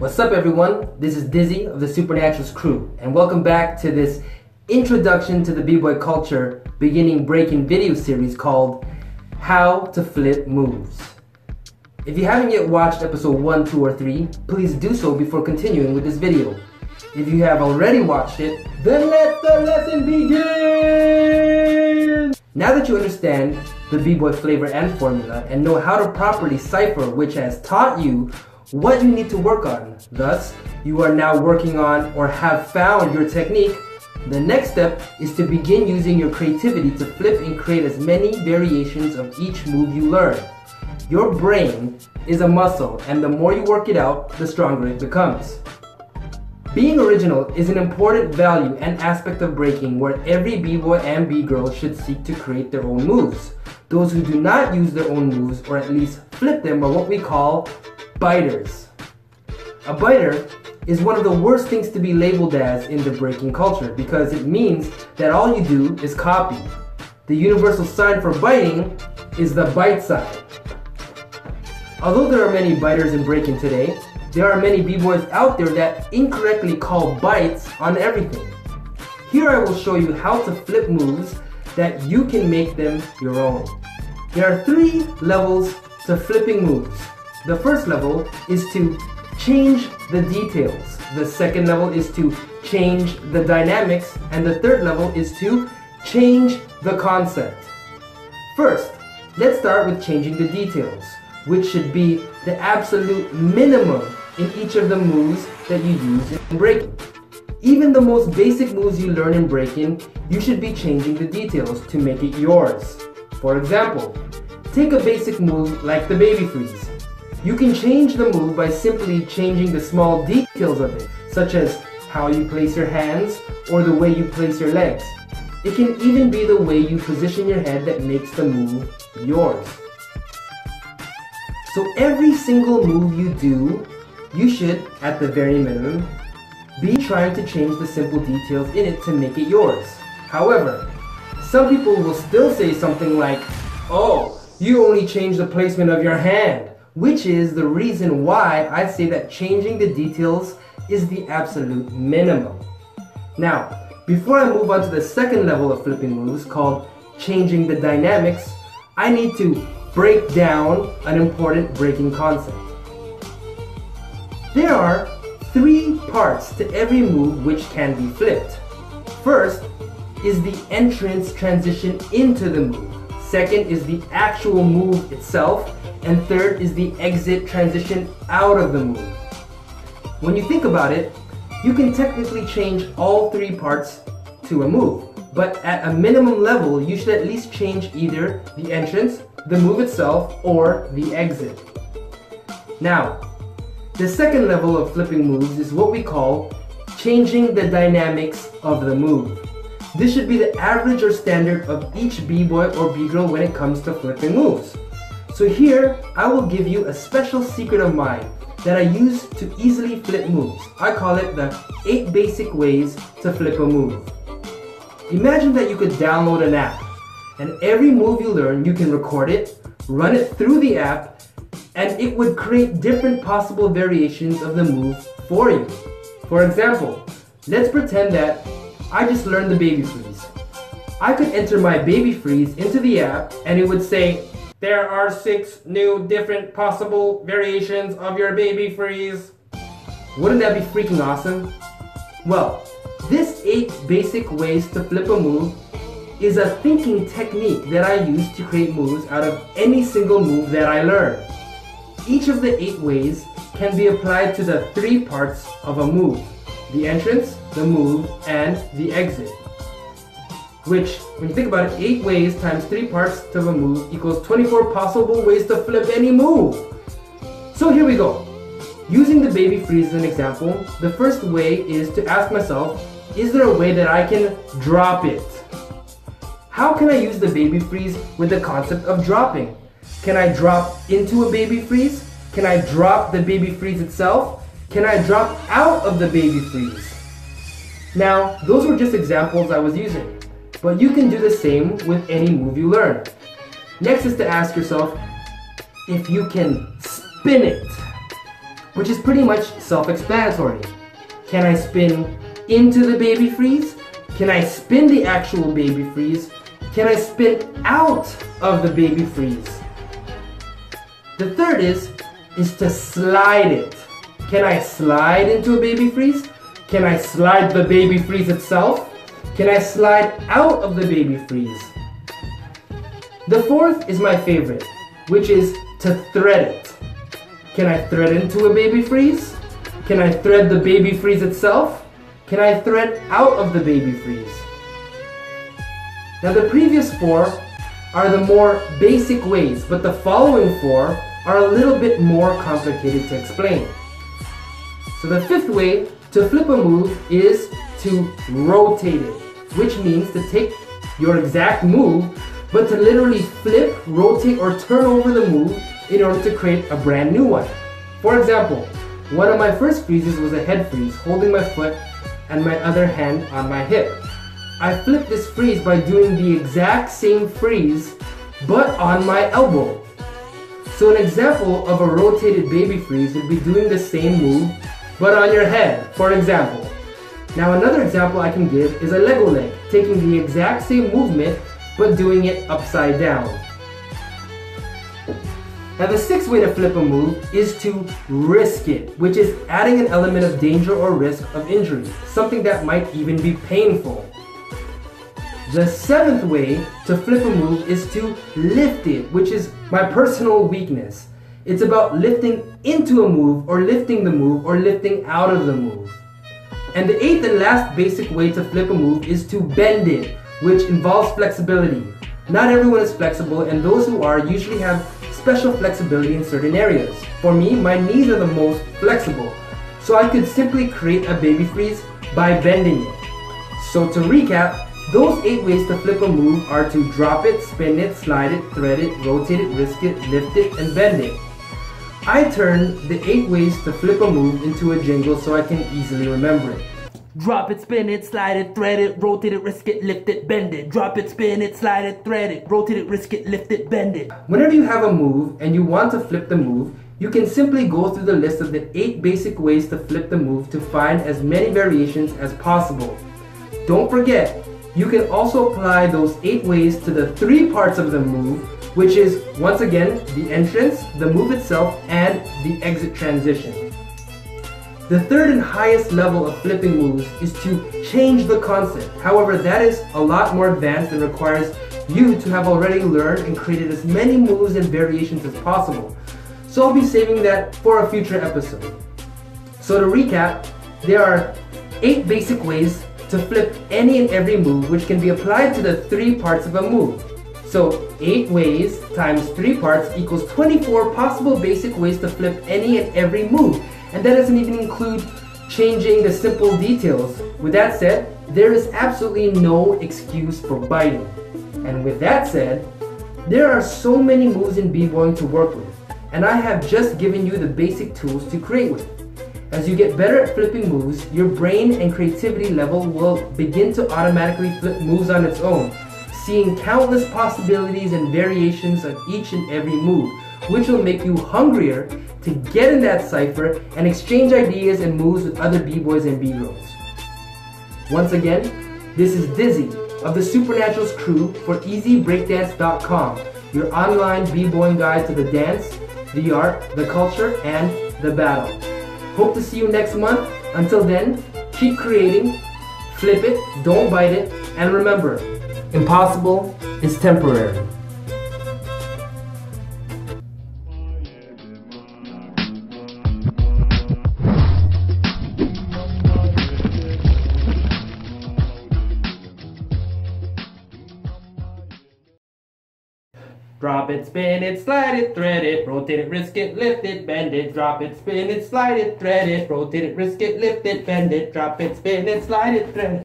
What's up everyone? This is Dizzy of the Supernaturals crew, and welcome back to this introduction to the b-boy culture beginning breaking video series called How to Flip Moves. If you haven't yet watched episode 1, 2, or 3, please do so before continuing with this video. If you have already watched it, then let the lesson begin! Now that you understand the b-boy flavor and formula and know how to properly cipher, which has taught you what you need to work on, thus you are now working on or have found your technique, the next step is to begin using your creativity to flip and create as many variations of each move you learn. Your brain is a muscle, and the more you work it out, the stronger it becomes. Being original is an important value and aspect of breaking, where every b-boy and b-girl should seek to create their own moves. Those who do not use their own moves, or at least flip them, are what we call biters. A biter is one of the worst things to be labeled as in the breaking culture, because it means that all you do is copy. The universal sign for biting is the bite side. Although there are many biters in breaking today, there are many b-boys out there that incorrectly call bites on everything. Here I will show you how to flip moves that you can make them your own. There are 3 levels to flipping moves. The first level is to change the details. The second level is to change the dynamics. And the third level is to change the concept. First, let's start with changing the details, which should be the absolute minimum in each of the moves that you use in breaking. Even the most basic moves you learn in breaking, you should be changing the details to make it yours. For example, take a basic move like the baby freeze. You can change the move by simply changing the small details of it, such as how you place your hands or the way you place your legs. It can even be the way you position your head that makes the move yours. So every single move you do, you should, at the very minimum, be trying to change the simple details in it to make it yours. However, some people will still say something like, "Oh, you only changed the placement of your hand," which is the reason why I say that changing the details is the absolute minimum. Now, before I move on to the second level of flipping moves called changing the dynamics, I need to break down an important breaking concept. There are 3 parts to every move which can be flipped. First is the entrance transition into the move. Second is the actual move itself. And third is the exit transition out of the move. When you think about it, you can technically change all 3 parts to a move. But at a minimum level, you should at least change either the entrance, the move itself, or the exit. Now, the second level of flipping moves is what we call changing the dynamics of the move. This should be the average or standard of each b-boy or b-girl when it comes to flipping moves. So here, I will give you a special secret of mine that I use to easily flip moves. I call it the 8 basic ways to flip a move. Imagine that you could download an app, and every move you learn, you can record it, run it through the app, and it would create different possible variations of the move for you. For example, let's pretend that I just learned the baby freeze. I could enter my baby freeze into the app, and it would say, "There are 6 new different possible variations of your baby freeze." Wouldn't that be freaking awesome? Well, this 8 basic ways to flip a move is a thinking technique that I use to create moves out of any single move that I learn. Each of the 8 ways can be applied to the 3 parts of a move: the entrance, the move, and the exit. Which, when you think about it, 8 ways times 3 parts to a move equals 24 possible ways to flip any move. So here we go. Using the baby freeze as an example, the first way is to ask myself, is there a way that I can drop it? How can I use the baby freeze with the concept of dropping? Can I drop into a baby freeze? Can I drop the baby freeze itself? Can I drop out of the baby freeze? Now, those were just examples I was using. But you can do the same with any move you learn. Next is to ask yourself if you can spin it. which is pretty much self-explanatory. Can I spin into the baby freeze? Can I spin the actual baby freeze? Can I spin out of the baby freeze? The third is to slide it. Can I slide into a baby freeze? Can I slide the baby freeze itself? Can I slide out of the baby freeze? The fourth is my favorite, which is to thread it. Can I thread into a baby freeze? Can I thread the baby freeze itself? Can I thread out of the baby freeze? Now the previous four are the more basic ways, but the following four are a little bit more complicated to explain. So the fifth way to flip a move is to rotate it, which means to take your exact move, but to literally flip, rotate, or turn over the move in order to create a brand new one. For example, one of my first freezes was a head freeze, holding my foot and my other hand on my hip. I flipped this freeze by doing the exact same freeze, but on my elbow. So an example of a rotated baby freeze would be doing the same move, but on your head, for example. Now another example I can give is a Lego leg, taking the exact same movement, but doing it upside down. Now the sixth way to flip a move is to risk it, which is adding an element of danger or risk of injury, something that might even be painful. The seventh way to flip a move is to lift it, which is my personal weakness. It's about lifting into a move, or lifting the move, or lifting out of the move. And the eighth and last basic way to flip a move is to bend it, which involves flexibility. Not everyone is flexible, and those who are usually have special flexibility in certain areas. For me, my knees are the most flexible, so I could simply create a baby freeze by bending it. So to recap, those 8 ways to flip a move are to drop it, spin it, slide it, thread it, rotate it, risk it, lift it, and bend it. I turned the 8 ways to flip a move into a jingle so I can easily remember it. Drop it, spin it, slide it, thread it, rotate it, risk it, lift it, bend it. Drop it, spin it, slide it, thread it, rotate it, risk it, lift it, bend it. Whenever you have a move and you want to flip the move, you can simply go through the list of the 8 basic ways to flip the move to find as many variations as possible. Don't forget, you can also apply those 8 ways to the 3 parts of the move, which is, once again, the entrance, the move itself, and the exit transition. The third and highest level of flipping moves is to change the concept. However, that is a lot more advanced and requires you to have already learned and created as many moves and variations as possible. So I'll be saving that for a future episode. So to recap, there are 8 basic ways to flip any and every move, which can be applied to the 3 parts of a move. So 8 ways times 3 parts equals 24 possible basic ways to flip any and every move. And that doesn't even include changing the simple details. With that said, there is absolutely no excuse for biting. And with that said, there are so many moves in b-boying to work with, and I have just given you the basic tools to create with. As you get better at flipping moves, your brain and creativity level will begin to automatically flip moves on its own, seeing countless possibilities and variations of each and every move, which will make you hungrier to get in that cipher and exchange ideas and moves with other b-boys and b-girls. Once again, this is Dizzy of the Supernaturals crew for EasyBreakdance.com, your online b-boying guide to the dance, the art, the culture, and the battle. Hope to see you next month. Until then, keep creating, flip it, don't bite it, and remember, impossible is temporary. Drop it, spin it, slide it, thread it, rotate it, risk it, lift it, bend it. Drop it, spin it, slide it, thread it, rotate it, risk it, lift it, bend it. Drop it, spin it, slide it, thread it.